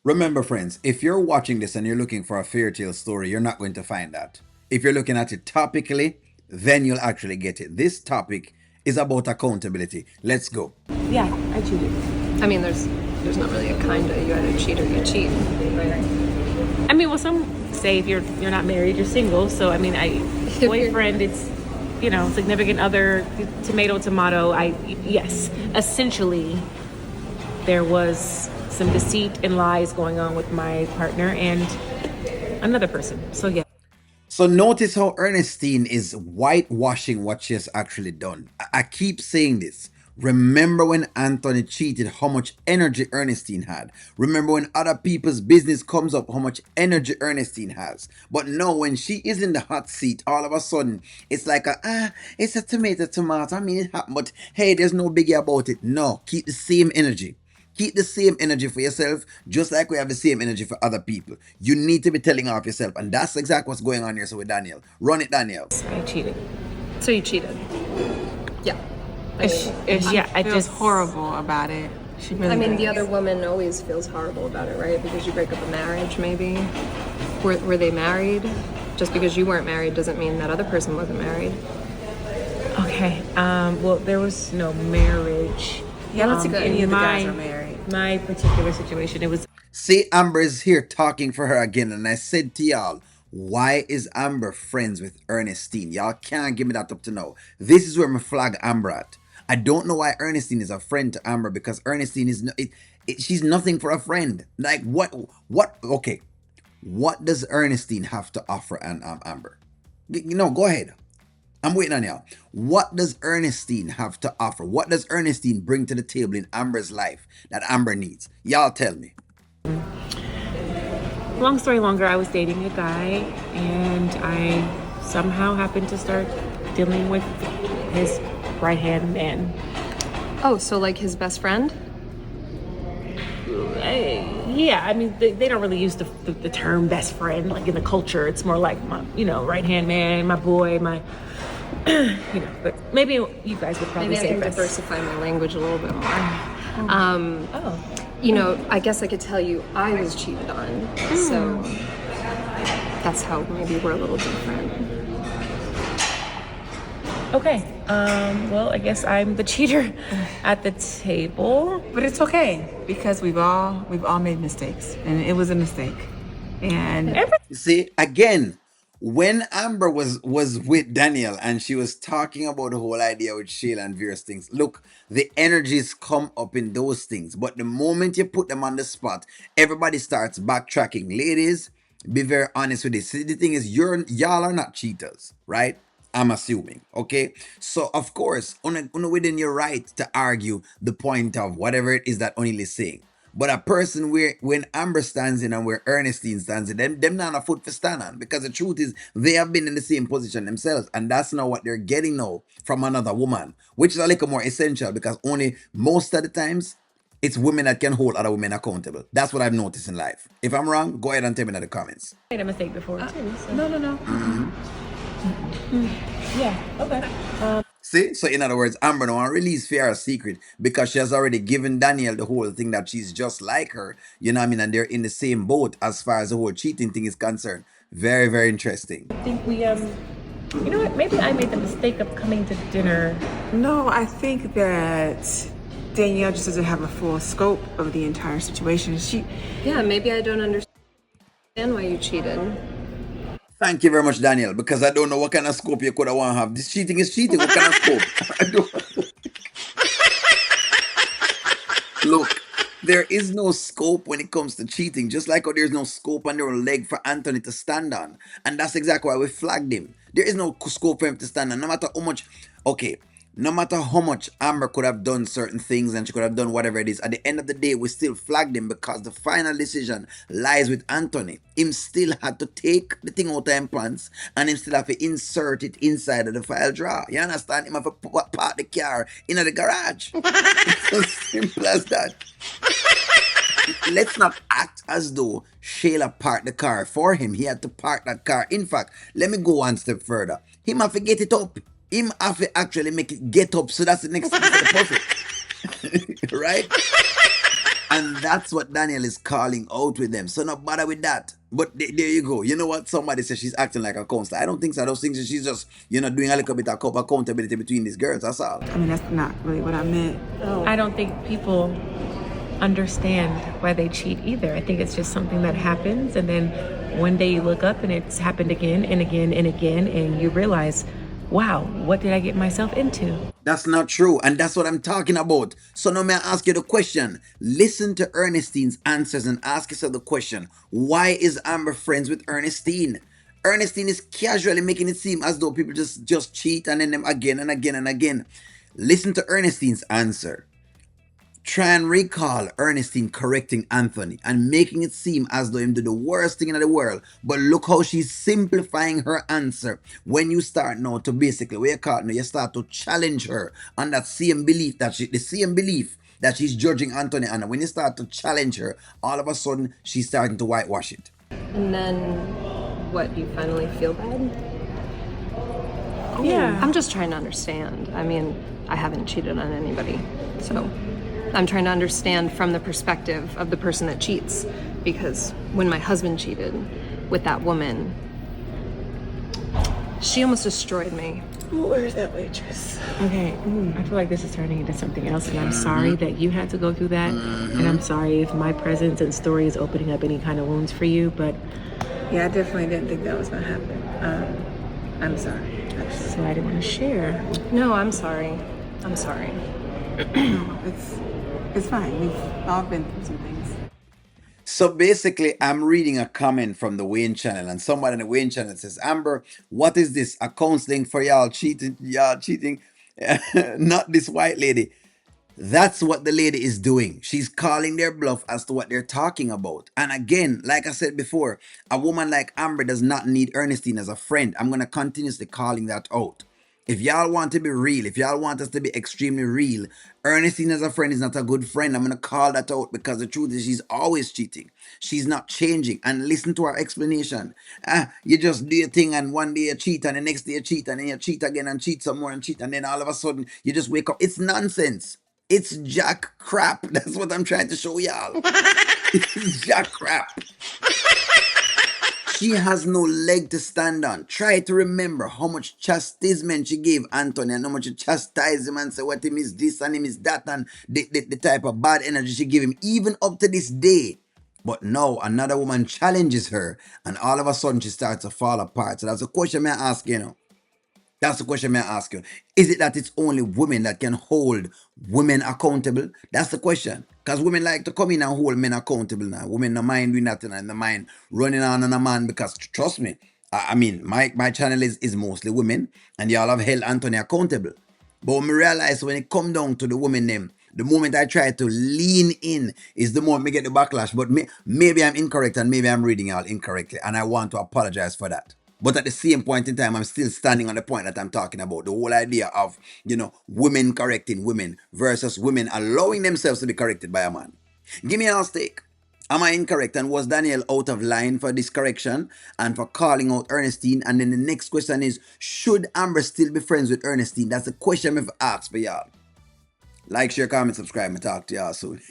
Remember, friends, if you're watching this and you're looking for a fairy tale story, you're not going to find that. If you're looking at it topically, then you'll actually get it. This topic is about accountability. Let's go. Yeah, I cheated. I mean, there's not really a kind of you either cheat or you cheat, right? I mean, well, some say if you're not married, you're single. So I mean, boyfriend, it's significant other, tomato, tomato. Yes, essentially, there was some deceit and lies going on with my partner and another person. So yeah. So notice how Ernestine is whitewashing what she has actually done. I keep saying this. Remember when Anthony cheated, how much energy Ernestine had. Remember when other people's business comes up, how much energy Ernestine has. But no, when she is in the hot seat, all of a sudden, it's like it's a tomato. I mean, it happened, but hey, there's no biggie about it. No, keep the same energy. Keep the same energy for yourself, just like we have the same energy for other people. You need to be telling off yourself, and that's exactly what's going on here. So with Danielle, run it, Danielle. I cheated. So you cheated. Yeah. I feels horrible about it. She really I mean, does. the other woman always feels horrible about it, right? Because you break up a marriage, maybe. Were they married? Just because you weren't married doesn't mean that other person wasn't married. Okay. Well, there was no marriage. Yeah, I don't think any of the guys my- are married. My particular situation, it was See, Amber is here talking for her again, and I said to y'all, why is Amber friends with Ernestine? Y'all can't give me that up to now. This is where my flag Amber at. I don't know why Ernestine is a friend to Amber, because Ernestine is she's nothing for a friend. Like what? Okay, what does Ernestine have to offer Amber? Go ahead. I'm waiting on y'all. What does Ernestine have to offer? What does Ernestine bring to the table in Amber's life that Amber needs? Y'all tell me. long story longer. I was dating a guy, and I somehow happened to start dealing with his right hand man. Oh, so like his best friend? Yeah, I mean, they don't really use the term best friend like in the culture. It's more like my, right hand man, my boy, my, But maybe you guys would probably Maybe I say can best. diversify my language a little bit more. Oh. I guess I could tell you I was cheated on. So that's how maybe we're a little different. Okay. Well, I guess I'm the cheater at the table. But it's okay because we've all made mistakes, and it was a mistake. And See, again, when Amber was with Danielle and she was talking about the whole idea with Sheila and various things, look, the energies come up in those things. But the moment you put them on the spot, everybody starts backtracking. Ladies, be very honest with this. See, the thing is, y'all are not cheaters, right? I'm assuming, okay? So, of course, within your right to argue the point of whatever it is that Onil is saying. But a person when Amber stands in and where Ernestine stands in, them not a foot for stand on. Because the truth is, they have been in the same position themselves. And that's not what they're getting now from another woman. Which is a little more essential because only most of the times, it's women that can hold other women accountable. That's what I've noticed in life. If I'm wrong, go ahead and tell me in the comments. Made a mistake before too. So. no. Yeah. Okay. See? So in other words, Amber don't want to release Fiara's secret because she has already given Danielle the whole thing that she's just like her. You know what I mean? And they're in the same boat as far as the whole cheating thing is concerned. Very, very interesting. I think we you know what? Maybe I made the mistake of coming to dinner. No, I think that Danielle just doesn't have a full scope of the entire situation. Yeah, maybe I don't understand why you cheated. Thank you very much, Danielle, because I don't know what kind of scope you could have want to have. This cheating is cheating. What kind of scope? I don't. Look, there is no scope when it comes to cheating, just like how there's no scope on their leg for Anthony to stand on. And that's exactly why we flagged him. There is no scope for him to stand on, no matter how much. Okay, no matter how much Amber could have done certain things and she could have done whatever it is, at the end of the day, we still flagged him because the final decision lies with Anthony. Him still had to take the thing out of him pants and him still have to insert it inside of the file drawer. You understand? Him have to park the car in the garage. It's as simple as that. Let's not act as though Shayla parked the car for him. He had to park that car. In fact, let me go one step further. Him have to get it up. Him have to actually make it get up. So that's the next step of the puzzle. Right? And that's what Danielle is calling out with them. So not bother with that. But there you go. You know what? Somebody says she's acting like a counselor. I don't think so. I don't think so. She's just, doing a little bit of accountability between these girls. That's all. I mean, that's not really what I meant. I don't think people understand why they cheat either. I think it's just something that happens, and then one day you look up and it's happened again and again and again, and you realize, wow, what did I get myself into? That's not true. And that's what I'm talking about. So now may I ask you the question. Listen to Ernestine's answers and ask yourself the question. Why is Amber friends with Ernestine? Ernestine is casually making it seem as though people just cheat and then them again and again and again. Listen to Ernestine's answer. Try and recall Ernestine correcting Anthony and making it seem as though him did the worst thing in the world. But look how she's simplifying her answer. When you start now to basically, where you call now, you start to challenge her on that same belief the same belief that she's judging Anthony on. When you start to challenge her, all of a sudden she's starting to whitewash it. And then, what, you finally feel bad? Yeah. I'm just trying to understand. I mean, I haven't cheated on anybody, so I'm trying to understand from the perspective of the person that cheats. Because when my husband cheated with that woman, she almost destroyed me. Where's that waitress? Okay, I feel like this is turning into something else, and I'm sorry that you had to go through that, and I'm sorry if my presence and story is opening up any kind of wounds for you, but Yeah, I definitely didn't think that was gonna happen. I'm sorry. so I didn't want to share. No, I'm sorry. I'm sorry. No, it's fine. We've all been through some things. So basically, I'm reading a comment from the Wayne channel, and somebody in the Wayne channel says, Amber, what is this? A counseling for y'all cheating? Y'all cheating? Not this white lady. That's what the lady is doing. She's calling their bluff as to what they're talking about. And again, like I said before, a woman like Amber does not need Ernestine as a friend. I'm going to continuously calling that out. If y'all want to be real, if y'all want us to be extremely real, Ernestine as a friend is not a good friend. I'm going to call that out because the truth is she's always cheating. She's not changing. And listen to her explanation. You just do your thing and one day you cheat and the next day you cheat and then you cheat again and cheat some more and cheat and then all of a sudden you just wake up. It's nonsense. It's jack crap. That's what I'm trying to show y'all. It's jack crap. She has no leg to stand on. Try to remember how much chastisement she gave Anthony and how much she chastised him and said what him is this and him is that and the type of bad energy she gave him even up to this day. But now another woman challenges her and all of a sudden she starts to fall apart. So that's a question I ask, That's the question I ask you. Is it that it's only women that can hold women accountable? That's the question. Because women like to come in and hold men accountable now. Women no mind doing nothing and the mind running on a man because trust me, I mean, my channel is mostly women and y'all have held Anthony accountable. But when I realize when it come down to the women them, the moment I try to lean in is the moment me get the backlash. But maybe I'm incorrect and maybe I'm reading y'all incorrectly. And I want to apologize for that. But at the same point in time, I'm still standing on the point that I'm talking about. The whole idea of, women correcting women versus women allowing themselves to be corrected by a man. Give me an stake. Am I incorrect? And was Danielle out of line for this correction and for calling out Ernestine? And then the next question is, should Amber still be friends with Ernestine? That's the question I've asked for y'all. Like, share, comment, subscribe, and talk to y'all soon.